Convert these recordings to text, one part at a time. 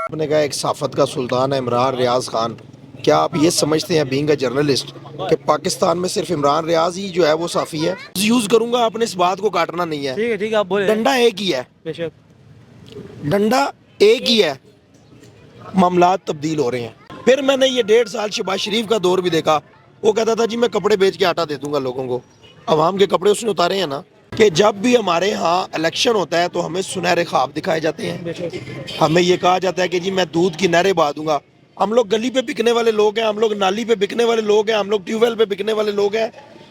آپ نے کہا ایک صحافت کا سلطان ہے عمران ریاض خان. کیا آپ یہ سمجھتے ہیں بینگ اے جرنلسٹ کہ پاکستان میں صرف عمران ریاض ہی جو ہے وہ صحافی ہے؟ یوز کروں گا، آپ نے اس بات کو کاٹنا نہیں ہے. ٹھیک ہے ٹھیک ہے، آپ بولے. ڈنڈا ایک ہی ہے، بے شک. ڈنڈا ایک ہی ہے، معاملات تبدیل ہو رہے ہیں. پھر میں نے یہ 1.5 سال شہباز شریف کا دور بھی دیکھا. وہ کہتا تھا جی میں کپڑے بیچ کے آٹا دے دوں گا لوگوں کو. عوام کے کپڑے اس نے اتارے ہیں نا. کہ جب بھی ہمارے ہاں الیکشن ہوتا ہے تو ہمیں سنہرے خواب دکھائے جاتے ہیں. بے شک. ہمیں یہ کہا جاتا ہے کہ جی میں دودھ کی نہریں بہا دوں گا. ہم لوگ گلی پہ بکنے والے لوگ ہیں، ہم لوگ نالی پہ بکنے والے لوگ ہیں، ہم لوگ ٹیوب ویل پہ بکنے والے لوگ ہیں،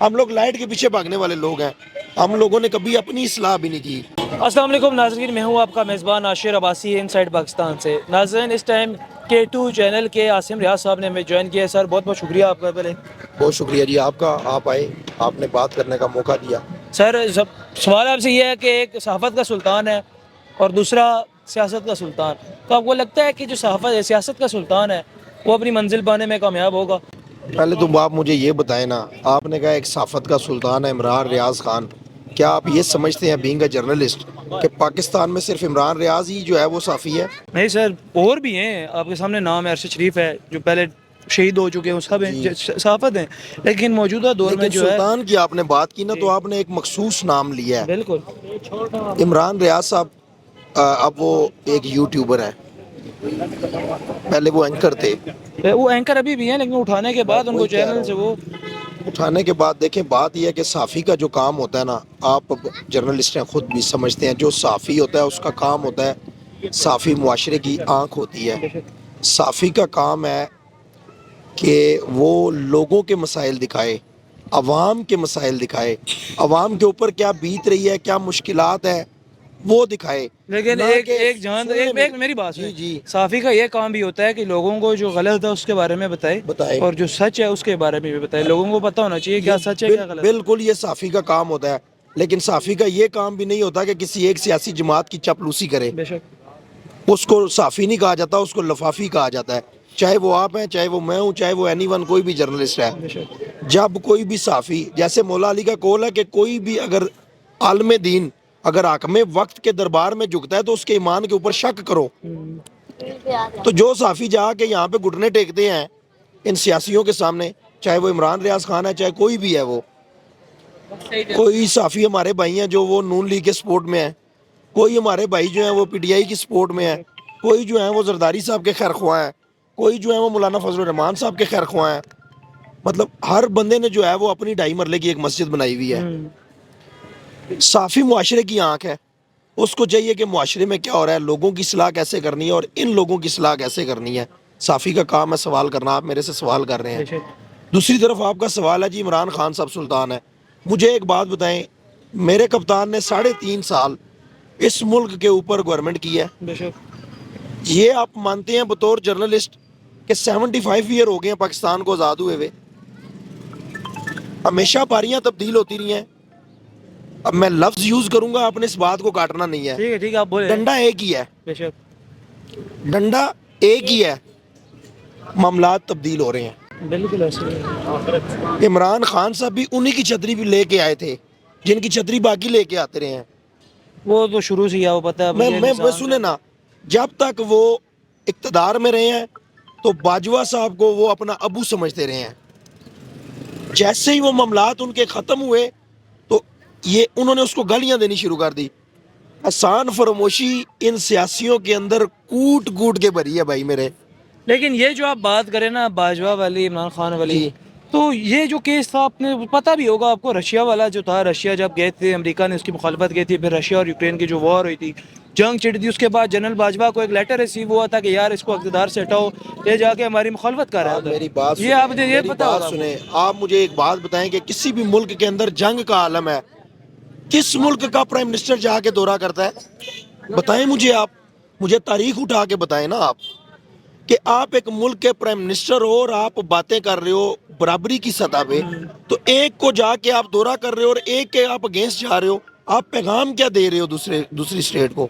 ہم لوگ لائٹ کے پیچھے بھاگنے والے لوگ ہیں. ہم لوگوں نے کبھی اپنی اصلاح بھی نہیں کی. السلام علیکم ناظرین، میں ہوں آپ کا میزبان عاشر عباسی ان سائڈ پاکستان سے. ناظرین، اس ٹائم K2 چینل کے عاصم ریاض صاحب نے ہمیں جوائن کیا ہے. سر بہت بہت شکریہ آپ کا. پہلے بہت شکریہ جی آپ کا، آپ آئے، آپ نے بات کرنے کا موقع دیا. سر سوال آپ سے یہ ہے کہ ایک صحافت کا سلطان ہے اور دوسرا سیاست کا سلطان. تو آپ کو لگتا ہے کہ جو سیاست کا سلطان ہے وہ اپنی منزل پانے میں کامیاب ہوگا؟ پہلے تو آپ مجھے یہ بتائیں نا، آپ نے کہا ایک صحافت کا سلطان ہے عمران ریاض خان. کیا آپ یہ سمجھتے ہیں بینگ اے جرنلسٹ کہ پاکستان میں صرف عمران ریاض ہی جو ہے وہ صحافی ہے؟ نہیں سر، اور بھی ہیں. آپ کے سامنے نام ہے ارشد شریف ہے جو پہلے شہید ہو چکے ہیں، سب ہیں صحافت ہیں. لیکن موجودہ دور میں لیکن جو ہے سلطان کی آپ نے بات کی نا تو آپ نے ایک مخصوص نام لیا ہے. بالکل. عمران ریاض صاحب اب وہ ایک یوٹیوبر ہے، پہلے وہ اینکر تھے. وہ اینکر ابھی بھی ہیں لیکن اٹھانے کے بعد ان کو وہی کہہ رہا چینل سے وہ ہوں، اٹھانے کے بعد دیکھیں بات یہ ہے کہ صحافی کا جو کام ہوتا ہے نا، آپ جرنلسٹ ہیں خود بھی سمجھتے ہیں، جو صحافی ہوتا ہے اس کا کام ہوتا ہے، صحافی معاشرے کی آنکھ ہوتی ہے. صحافی کا کام ہے کہ وہ لوگوں کے مسائل دکھائے، عوام کے مسائل دکھائے، عوام کے اوپر کیا بیت رہی ہے، کیا مشکلات ہیں وہ دکھائے. لیکن نہ ایک کہ ایک جہاں سنیں ایک میری بات جی سنیں. جی صحافی کا یہ کام بھی ہوتا ہے کہ لوگوں کو جو غلط ہے اس کے بارے میں بتائے اور جو سچ ہے اس کے بارے میں بھی بتائے. لوگوں کو پتہ ہونا چاہیے کیا سچ ہے کیا غلط ہے. بالکل یہ صحافی کا کام ہوتا ہے. لیکن صحافی کا یہ کام بھی نہیں ہوتا کہ کسی ایک سیاسی جماعت کی چاپلوسی کرے. بے شک. اس کو صحافی نہیں کہا جاتا، اس کو لفافی کہا جاتا ہے. چاہے وہ آپ ہیں، چاہے وہ میں ہوں، چاہے وہ اینی ون کوئی بھی جرنلسٹ ہے. بے شک. جب کوئی بھی صحافی، جیسے مولا علی کا قول ہے کہ کوئی بھی اگر عالم دین اگر حاکم وقت کے دربار میں جھکتا ہے تو اس کے ایمان کے اوپر شک کرو. تو جو صحافی جا کے یہاں پہ گھٹنے ٹیکتے ہیں ان سیاسیوں کے سامنے، چاہے وہ عمران ریاض خان ہے، چاہے کوئی بھی ہے، وہ کوئی صحافی ہمارے بھائی ہیں جو وہ نون لیگ کے سپورٹ میں ہیں، کوئی ہمارے بھائی جو ہیں وہ پی ٹی آئی کی سپورٹ میں ہیں، کوئی جو ہیں وہ زرداری صاحب کے خیر خواہ ہیں، کوئی جو ہیں وہ مولانا فضل الرحمان صاحب کے خیر خواہ ہیں. مطلب ہر بندے نے جو ہے وہ اپنی 2.5 مرلے کی ایک مسجد بنائی ہوئی ہے. صحافی معاشرے کی آنکھ ہے. اس کو چاہیے کہ معاشرے میں کیا ہو رہا ہے، لوگوں کی اصلاح کیسے کرنی ہے اور ان لوگوں کی اصلاح کیسے کرنی ہے. صحافی کا کام ہے سوال کرنا. آپ میرے سے سوال کر رہے ہیں. دوسری طرف آپ کا سوال ہے جی عمران خان صاحب سلطان ہے. مجھے ایک بات بتائیں، میرے کپتان نے 3.5 سال اس ملک کے اوپر گورنمنٹ کی ہے. بے شک. یہ آپ مانتے ہیں بطور جرنلسٹ کہ 75 ایئر ہو گئے ہیں پاکستان کو آزاد ہوئے ہوئے؟ ہمیشہ پاریاں تبدیل ہوتی رہی ہیں. اب میں لفظ یوز کروں گا، آپ نے اس بات کو کاٹنا نہیں ہے. ٹھیک ہے ٹھیک ہے، آپ بولے. ڈنڈا ایک ہی ہے، بے شک. ڈنڈا ایک ہی ہے، معاملات تبدیل ہو رہے ہیں. بالکل ایسے. عمران خان صاحب بھی انہی کی چھتری بھی لے کے آئے تھے جن کی چھتری باقی لے کے آتے رہے ہیں. وہ تو شروع سے ہی وہ پتہ ہے میں سنے نا، جب تک وہ اقتدار میں رہے ہیں تو باجوہ صاحب کو وہ اپنا ابو سمجھتے رہے ہیں. جیسے ہی وہ معاملات ان کے ختم ہوئے تو یہ انہوں نے اس کو گالیاں دینی شروع کر دی. احسان فراموشی ان سیاسیوں کے اندر کوٹ کوٹ کے بھری ہے بھائی میرے. لیکن یہ جو آپ بات کریں نا باجوہ والی، عمران خان والی، جی تو یہ جو کیس تھا آپ نے پتہ بھی ہوگا آپ کو، رشیا والا جو تھا، رشیا جب گئے تھے امریکہ نے اس کی مخالفت کی تھی، پھر رشیا اور یوکرین کی جو وار ہوئی تھی، جنگ چھڑ دی. اس کے بعد جنرل باجوہ کو ایک لیٹر ریسیو ہوا تھا کہ یار اس کو اقتدار سے ہٹاؤ، یہ جا کے ہماری مخالفت کر رہا آپ ہے. میری بات یہ آپ نے سنیں، یہ میری پتہ بات ہوگا آپ کو. سنیں. آپ مجھے ایک بات بتائیں کہ کسی بھی ملک کے اندر جنگ کا عالم ہے، کس ملک کا پرائم منسٹر جا کے دورہ کرتا ہے؟ بتائیں مجھے. آپ مجھے تاریخ اٹھا کے بتائیں نا آپ کہ آپ ایک ملک کے پرائم منسٹر ہو اور آپ باتیں کر رہے ہو برابری کی سطح پہ، تو ایک کو جا کے آپ دورہ کر رہے ہو اور ایک کے آپ اگینسٹ جا رہے ہو. آپ پیغام کیا دے رہے ہو دوسری اسٹیٹ کو؟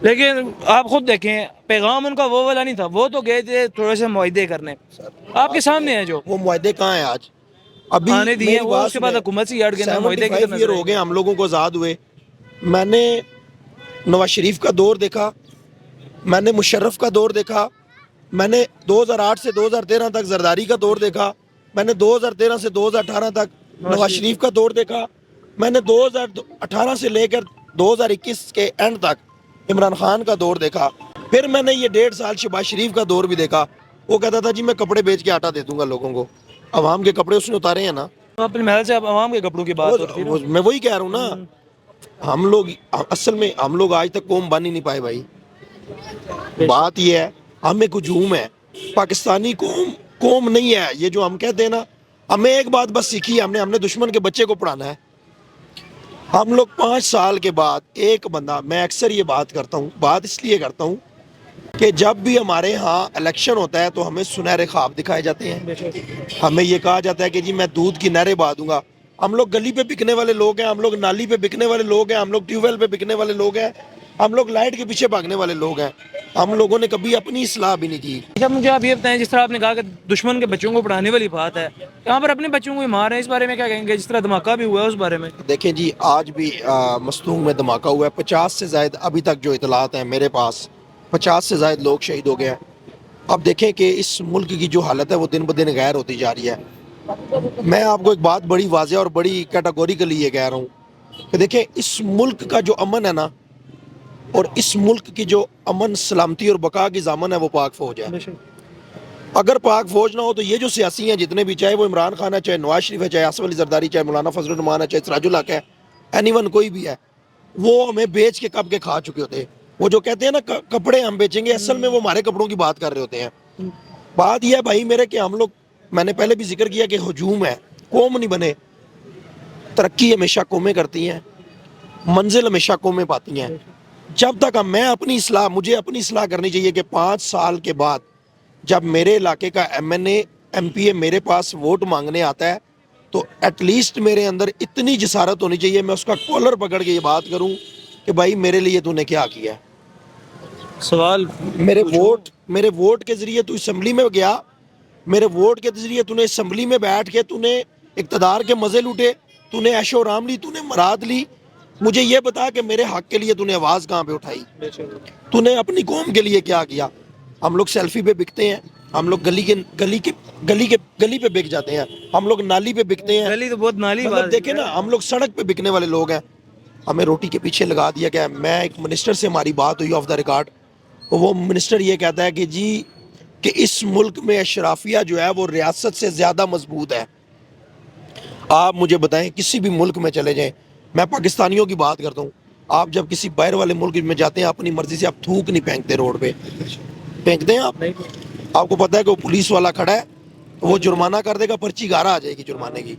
لیکن آپ خود دیکھیں، پیغام ان کا وہ والا نہیں تھا. وہ تو گئے تھے تھوڑے سے معاہدے کرنے، آپ کے سامنے ہیں جو وہ معاہدے کہاں ہیں آج؟ ابھی آنے دیے ہیں میری وہ، بات اس کے بعد سنیں، حکومت سے ہٹ گئے نا، معاہدے کی 75 طرف ایئر نظر آئیں ہو گے. گئے ہم لوگوں کو آزاد ہوئے. میں نے نواز شریف کا دور دیکھا، میں نے مشرف کا دور دیکھا، میں نے 2008 سے 2013 تک زرداری کا دور دیکھا، میں نے 2013 سے 2018 تک نواز شریف کا دور دیکھا، میں نے 2018 سے لے کر 2021 کے اینڈ تک عمران خان کا دور دیکھا، پھر میں نے یہ 1.5 سال شہباز شریف کا دور بھی دیکھا. وہ کہتا تھا جی میں کپڑے بیچ کے آٹا دے دوں گا لوگوں کو. عوام کے کپڑے اس نے اتارے ہیں نا. تو اپنے محل سے اب عوام کے کپڑوں کی بات ہوتی ہے. میں وہی کہہ رہا ہوں نا، ہم لوگ اصل میں ہم لوگ آج تک قوم بن ہی نہیں پائے بھائی. بات یہ ہے ہم ایک ہجوم ہے، پاکستانی قوم نہیں ہے. یہ جو ہم کہتے ہیں نا، ہمیں ایک بات بس سیکھی ہے، ہم نے دشمن کے بچے کو پڑھانا ہے. ہم لوگ 5 سال کے بعد ایک بندہ، میں اکثر یہ بات کرتا ہوں، بات اس لیے کرتا ہوں کہ جب بھی ہمارے ہاں الیکشن ہوتا ہے تو ہمیں سنہرے خواب دکھائے جاتے ہیں. ہمیں یہ کہا جاتا ہے کہ جی میں دودھ کی نہریں بہا دوں گا. ہم لوگ گلی پہ بکنے والے لوگ ہیں، ہم لوگ نالی پہ بکنے والے لوگ ہیں، ہم لوگ ٹیوب ویل پہ بکنے والے لوگ ہیں، ہم لوگ لائٹ کے پیچھے بھاگنے والے لوگ ہیں. ہم لوگوں نے کبھی اپنی اصلاح بھی نہیں کی. اچھا مجھے آپ یہ بتائیں، جس طرح آپ نے کہا کہ دشمن کے بچوں کو پڑھانے والی بات ہے، یہاں پر اپنے بچوں کو ہی مار رہے ہیں، اس بارے میں کیا کہیں گے؟ جس طرح دھماکہ بھی ہوا ہے اس بارے میں. دیکھیں جی آج بھی مستونگ میں دھماکہ ہوا ہے. 50 سے زائد ابھی تک جو اطلاعات ہیں میرے پاس، 50 سے زائد لوگ شہید ہو گئے ہیں. اب دیکھیں کہ اس ملک کی جو حالت ہے وہ دن بدن غیر ہوتی جا رہی ہے. میں آپ کو ایک بات بڑی واضح اور بڑی کیٹاگوریکلی یہ کہہ رہا ہوں کہ دیکھیں اس ملک کا جو امن ہے نا، اور اس ملک کی جو امن سلامتی اور بقا کی ضامن ہے وہ پاک فوج ہے. اگر پاک فوج نہ ہو تو یہ جو سیاسی ہیں جتنے بھی، چاہے وہ عمران خان ہے، چاہے نواز شریف ہے، چاہے آصف علی زرداری، چاہے مولانا فضل الرحمان ہے، چاہے سراج الحق ہے، اینی ون کوئی بھی ہے، وہ ہمیں بیچ کے کب کے کھا چکے ہوتے ہیں. وہ جو کہتے ہیں نا کپڑے ہم بیچیں گے، اصل میں وہ ہمارے کپڑوں کی بات کر رہے ہوتے ہیں. بات یہ ہے بھائی میرے کہ ہم لوگ، میں نے پہلے بھی ذکر کیا کہ ہجوم ہے، قوم نہیں بنے. ترقی ہمیشہ قومیں کرتی ہیں، منزل ہمیشہ قومیں پاتی ہیں. جب تک میں اپنی اصلاح، مجھے اپنی اصلاح کرنی چاہیے کہ 5 سال کے بعد جب میرے علاقے کا M N A M P A میرے پاس ووٹ مانگنے آتا ہے تو ایٹ لیسٹ میرے اندر اتنی جسارت ہونی چاہیے میں اس کا کالر پکڑ کے یہ بات کروں کہ بھائی میرے لیے تو نے کیا کیا ہے. سوال میرے ووٹ کے ذریعے تو اسمبلی میں گیا، میرے ووٹ کے ذریعے تو نے اسمبلی میں بیٹھ کے تو نے اقتدار کے مزے لوٹے، تو نے عیش و آرام لی، تو نے مراد لی. مجھے یہ بتا کہ میرے حق کے لیے تو نے آواز کہاں پہ اٹھائی، تو نے اپنی قوم کے لیے کیا کیا. ہم لوگ سیلفی پہ بکتے ہیں، ہم لوگ گلی پہ بک جاتے ہیں، ہم لوگ نالی پہ بکتے ہیں. گلی تو بہت نالی بات مطلب دیکھیں نا ہم لوگ سڑک پہ بکنے والے لوگ ہیں. ہمیں روٹی کے پیچھے لگا دیا گیا. میں ایک منسٹر سے ہماری بات ہوئی آف دا ریکارڈ، وہ منسٹر یہ کہتا ہے کہ جی کہ اس ملک میں اشرافیہ جو ہے وہ ریاست سے زیادہ مضبوط ہے. آپ مجھے بتائیں کسی بھی ملک میں چلے جائیں، میں پاکستانیوں کی بات کرتا ہوں، آپ جب کسی باہر والے ملک میں جاتے ہیں اپنی مرضی سے آپ تھوک نہیں پھینکتے روڈ پہ، پھینکتے ہیں آپ کو پتہ ہے کہ وہ پولیس والا کھڑا ہے، وہ جرمانہ کر دے گا، پرچی گارہ آ جائے گی جرمانے کی.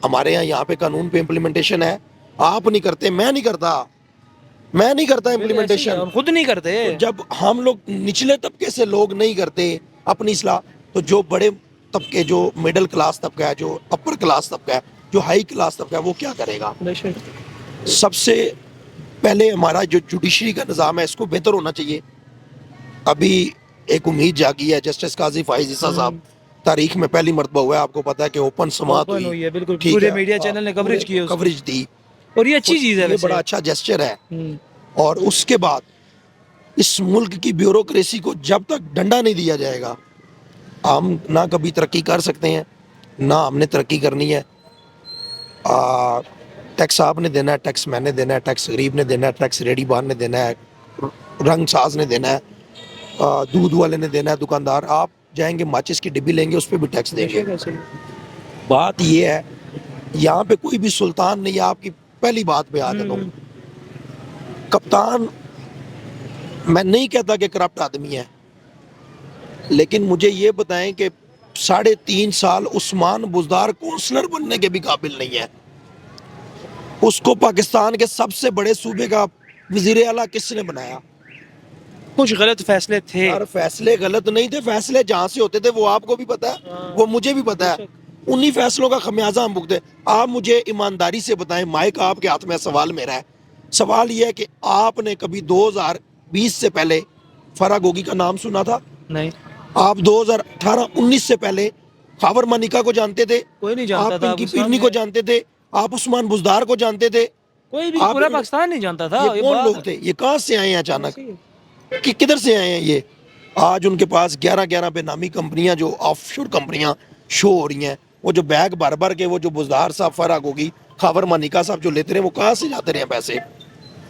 ہمارے یہاں پہ قانون پہ امپلیمنٹیشن ہے، آپ نہیں کرتے، میں نہیں کرتا امپلیمنٹیشن. خود نہیں کرتے. جب ہم لوگ نچلے طبقے سے لوگ نہیں کرتے اپنی اصلاح، تو جو بڑے طبقے، جو مڈل کلاس طبقہ ہے، جو اپر کلاس طبقہ ہے، جو ہائی کلاس طبقہ ہے، وہ کیا کرے گا؟ سب سے پہلے ہمارا جو جوڈیشری کا نظام ہے اس کو بہتر ہونا چاہیے. ابھی ایک امید جاگی ہے، جسٹس قاضی فائز عیسیٰ صاحب تاریخ میں پہلی مرتبہ ہوا ہے، آپ کو پتا ہے کہ اوپن سماعت ہوئی، بالکل ٹھیک پورے ہے، میڈیا چینل نے کوریج کی ہے، کوریج دی، اور یہ اچھی چیز ہے. یہ بڑا اچھا جسچر ہے. اور اس کے بعد اس ملک کی بیوروکریسی کو جب تک ڈنڈا نہیں دیا جائے گا ہم نہ کبھی ترقی کر سکتے ہیں، نہ ہم نے ترقی کرنی ہے. ٹیکس آپ نے دینا ہے، ٹیکس میں نے دینا ہے، ٹیکس غریب نے دینا ہے، ٹیکس ریڈی بان نے دینا ہے، رنگ ساز نے دینا ہے، دودھ والے نے دینا ہے، دکاندار. آپ جائیں گے ماچس کی ڈبی لیں گے اس پہ بھی ٹیکس دیں گے. بات یہ ہے یہاں پہ کوئی بھی سلطان نہیں. آپ کی پہلی بات پہ آ جاتا ہوں، کپتان میں نہیں کہتا کہ کرپٹ آدمی ہے، لیکن مجھے یہ بتائیں کہ 3.5 سال عثمان بزدار کونسلر بننے کے بھی قابل نہیں ہے. اس کو پاکستان کے سب سے بڑے صوبے کا وزیر اعلیٰ کس نے بنایا؟ کچھ غلط فیصلے تھے. یار فیصلے غلط نہیں تھے، فیصلے جہاں سے ہوتے تھے وہ آپ کو بھی پتا ہے، وہ مجھے بھی پتا ہے. انہی فیصلوں کا خمیازہ ہم بھگتے. آپ مجھے ایمانداری سے بتائیں، مائک آپ کے ہاتھ میں، سوال میرا ہے، سوال یہ ہے کہ آپ نے کبھی 2020 سے پہلے فرا گوگی کا نام سنا تھا؟ نہیں. آپ 2018-19 سے پہلے خاور مانیکا کو جانتے تھے؟ کوئی نہیں جانتا آپ تھا. پنکی پیرنی کو جانتے تھے؟ آپ عثمان بزدار کو جانتے تھے؟ کوئی بھی پورا پاکستان نہیں جانتا تھا. یہ کون لوگ تھے؟ یہ کہاں سے آئے ہیں اچانک؟ کہ کدھر سے آئے ہیں یہ؟ آج ان کے پاس 11 بے نامی کمپنیاں جو آف شور کمپنیاں شو ہو رہی ہیں، وہ جو بیگ بھر بھر کے وہ جو بزدار صاحب فرق ہوگی خاور مانیکا صاحب جو لیتے رہے، وہ کہاں سے جاتے رہے ہیں پیسے؟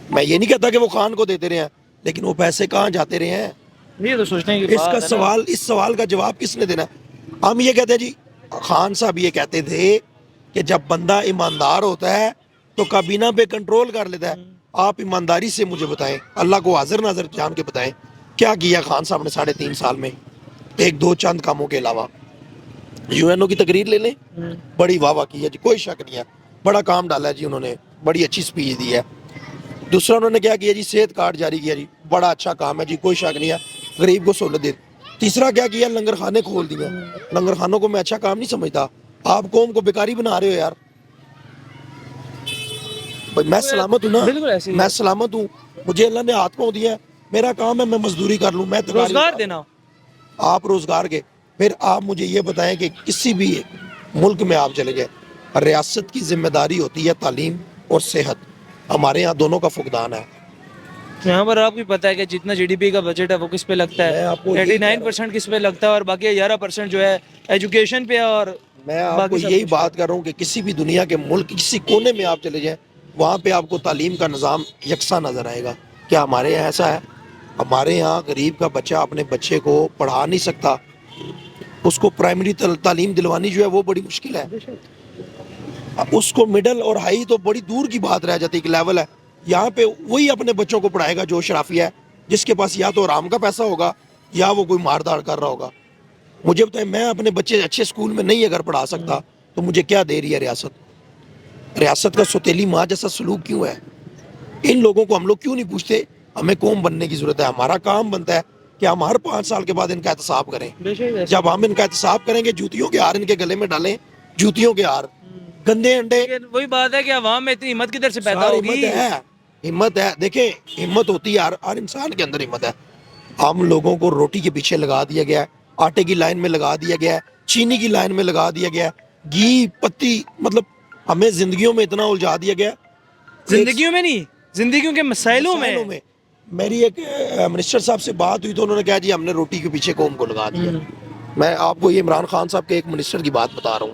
میں یہ نہیں کہتا کہ وہ خان کو دیتے رہے ہیں، لیکن وہ پیسے کہاں جاتے رہے ہیں؟ یہ تو سوچنے کی اس کا بات ہے نا۔ سوال، اس سوال کا جواب کس نے دینا ہے؟ ہم یہ کہتے ہیں جی، خان صاحب یہ کہتے تھے کہ جب بندہ ایماندار ہوتا ہے تو کابینہ پہ کنٹرول کر لیتا ہے۔ آپ ایمانداری سے مجھے بتائیں، اللہ کو حاضر ناظر جان کے بتائیں، کیا کیا خان صاحب نے 3.5 سال میں؟ ایک دو چند کاموں کے علاوہ یو این او کی تقریر لے لیں، بڑی واہ واہ کی ہے جی، کوئی شک نہیں ہے، بڑا کام ڈالا ہے جی انہوں نے، بڑی اچھی سپیچ دی ہے۔ دوسرا انہوں نے کیا کیا جی؟ صحت کارڈ جاری کیا جی، بڑا اچھا کام ہے جی، کوئی شک نہیں ہے، غریب کو سہولت دے۔ تیسرا کیا کیا؟ لنگر خانے کھول دیے۔ لنگر خانوں کو میں اچھا کام نہیں سمجھتا، آپ قوم کو بیکاری بنا رہے ہو یار۔ بھائی میں سلامت ہوں نا، بالکل ایسے ہی میں ہے۔ سلامت ہوں، مجھے اللہ نے ہاتھ پاؤں دیا ہے، میرا کام ہے میں مزدوری کر لوں، میں تکاری روزگار اتار لوں۔ دینا۔ آپ روزگار کے، پھر آپ مجھے یہ بتائیں کہ کسی بھی ملک میں آپ چلے جائیں، ریاست کی ذمہ داری ہوتی ہے تعلیم اور صحت، ہمارے ہاں دونوں کا فقدان ہے۔ یہاں پر آپ کو پتہ ہے کہ جتنا جی ڈی پی کا بجٹ ہے وہ کس پہ لگتا میں ہے؟ آپ کو یہی کہہ رہا ہوں، 89% کس پہ لگتا ہے، اور باقی 11% جو ہے ایجوکیشن پہ، اور میں آپ کو باقی سب یہی کچھ پہ۔ بات کر رہا ہوں کہ کسی بھی دنیا کے ملک کسی کونے میں آپ چلے جائیں، وہاں پہ آپ کو تعلیم کا نظام یکساں نظر آئے گا۔ کیا ہمارے یہاں ایسا ہے؟ ہمارے یہاں غریب کا بچہ اپنے بچے کو پڑھا نہیں سکتا، اس کو پرائمری تعلیم دلوانی جو ہے وہ بڑی مشکل ہے، اس کو مڈل اور ہائی تو بڑی دور کی بات رہ جاتی، ایک لیول ہے۔ یہاں پہ وہی اپنے بچوں کو پڑھائے گا جو شرافیہ ہے، جس کے پاس یا تو آرام کا پیسہ ہوگا یا وہ کوئی مار داڑ کر رہا ہوگا۔ مجھے بتائیں، میں اپنے بچے اچھے اسکول میں نہیں اگر پڑھا سکتا تو مجھے کیا دے رہی ہے ریاست؟ ریاست کا سوتیلی ماں جیسا سلوک کیوں ہے؟ ان لوگوں کو ہم لوگ کیوں نہیں پوچھتے؟ ہمیں قوم بننے کی ضرورت ہے، ہمارا کام بنتا ہے کہ ہم ہر 5 سال کے بعد ان کا احتساب کریں۔ بے شک ایسے جب ہم ان کا احتساب کریں گے، جوتیوں کے ہار ان کے گلے میں ڈالیں، جوتیوں کے ہار، گندے انڈے۔ لیکن وہی بات ہے کہ عوام میں اتنی ہمت کدھر سے پیدا سار ہوگی؟ ہمت ہے، ہمت ہے، دیکھیں ہمت ہوتی ہے، ہر انسان کے اندر ہمت ہے۔ ہم لوگوں کو روٹی کے پیچھے لگا دیا گیا ہے، آٹے کی لائن میں لگا دیا گیا ہے، چینی کی لائن میں لگا دیا گیا ہے، گھی پتی، مطلب ہمیں زندگیوں میں اتنا الجھا دیا گیا ہے۔ زندگیوں میں نہیں، زندگیوں کے مسائلوں میں۔ میری ایک منسٹر صاحب سے بات ہوئی تو انہوں نے کہا جی ہم نے روٹی کے پیچھے قوم کو لگا دیا۔ میں آپ کو یہ عمران خان صاحب کے ایک منسٹر کی بات بتا رہا ہوں،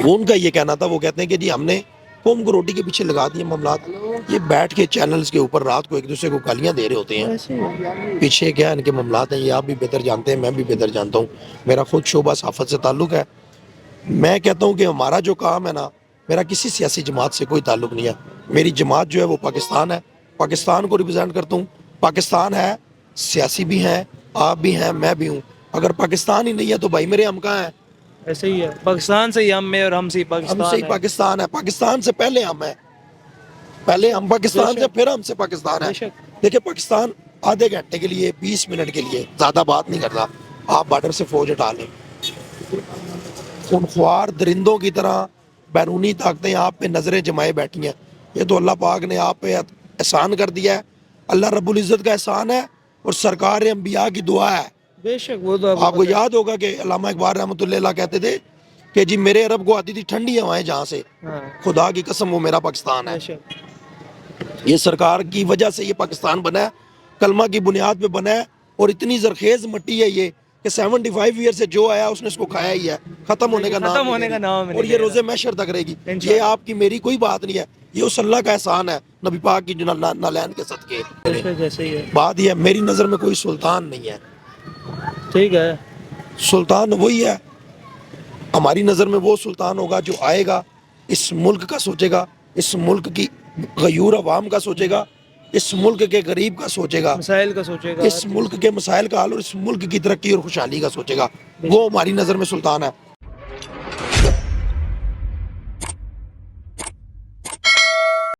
وہ ان کا یہ کہنا تھا، وہ کہتے ہیں کہ جی ہم نے قوم کو روٹی کے پیچھے لگا دیے معاملات۔ یہ بیٹھ کے چینلز کے اوپر رات کو ایک دوسرے کو گالیاں دے رہے ہوتے ہیں، پیچھے کیا ان کے معاملات ہیں یہ آپ بھی بہتر جانتے ہیں، میں بھی بہتر جانتا ہوں، میرا خود شعبہ صحافت سے تعلق ہے۔ میں کہتا ہوں کہ ہمارا جو کام ہے نا، میرا کسی سیاسی جماعت سے کوئی تعلق نہیں ہے، میری جماعت جو ہے وہ پاکستان ہے، پاکستان کو ریپرزینٹ کرتا ہوں۔ پاکستان ہے، سیاسی بھی ہیں، آپ بھی ہیں، میں بھی ہوں۔ اگر پاکستان ہی نہیں ہے تو بھائی میرے ہم کہاں ہیں؟ ایسے ہی ہے، پاکستان سے ہی ہم میں، اور ہم سے ہی ہم پاکستان سے ہی ہے۔ پاکستان ہے، پاکستان سے پہلے ہم ہیں، پہلے ہم پاکستان سے، پھر ہم سے پاکستان ہے۔ بے شک۔ دیکھیں پاکستان آدھے گھنٹے کے لیے، 20 منٹ کے لیے، زیادہ بات نہیں کرتا، آپ بارڈر سے فوج ہٹا لیں، خونخوار درندوں کی طرح بیرونی طاقتیں آپ پہ نظریں جمائے بیٹھی ہیں۔ یہ تو اللہ پاک نے آپ پہ احسان کر دیا ہے، اللہ رب العزت کا احسان ہے، اور سرکار انبیاء کی دعا ہے۔ بے شک، وہ تو آپ کو یاد ہوگا کہ علامہ اقبال رحمۃ اللہ علیہ کہتے تھے کہ جی میرے عرب کو آتی تھی ٹھنڈی ہوائیں جہاں سے، ہاں، خدا کی قسم وہ میرا پاکستان ہے۔ بے شک۔ یہ سرکار کی وجہ سے یہ پاکستان بنا ہے، کلمہ کی بنیاد پہ بنا ہے، اور اتنی زرخیز مٹی ہے یہ کہ 75 ایئر سے جو آیا اس نے اس کو کھایا ہی ہے، ختم ہونے کا نام ختم نہیں ہونے لے کا رہی، نام اور نہیں یہ لے روز رہا۔ محشر تک رہے گی۔ انشاءاللہ۔ یہ آپ کی میری کوئی بات نہیں ہے، یہ اس اللہ کا احسان ہے، نبی پاک کی نالین کے صدقے۔ بے شک ایسے ہی ہے۔ بات یہ ہے، میری نظر میں کوئی سلطان نہیں ہے، ٹھیک ہے۔ سلطان وہی ہے، ہماری نظر میں وہ سلطان ہوگا جو آئے گا، اس ملک کا سوچے گا، اس ملک کی غیور عوام کا سوچے گا، اس ملک کے غریب کا سوچے گا، مسائل کا سوچے گا، اس ملک کے مسائل کا حل اور اس ملک کی ترقی اور خوشحالی کا سوچے گا، وہ ہماری نظر میں سلطان ہے۔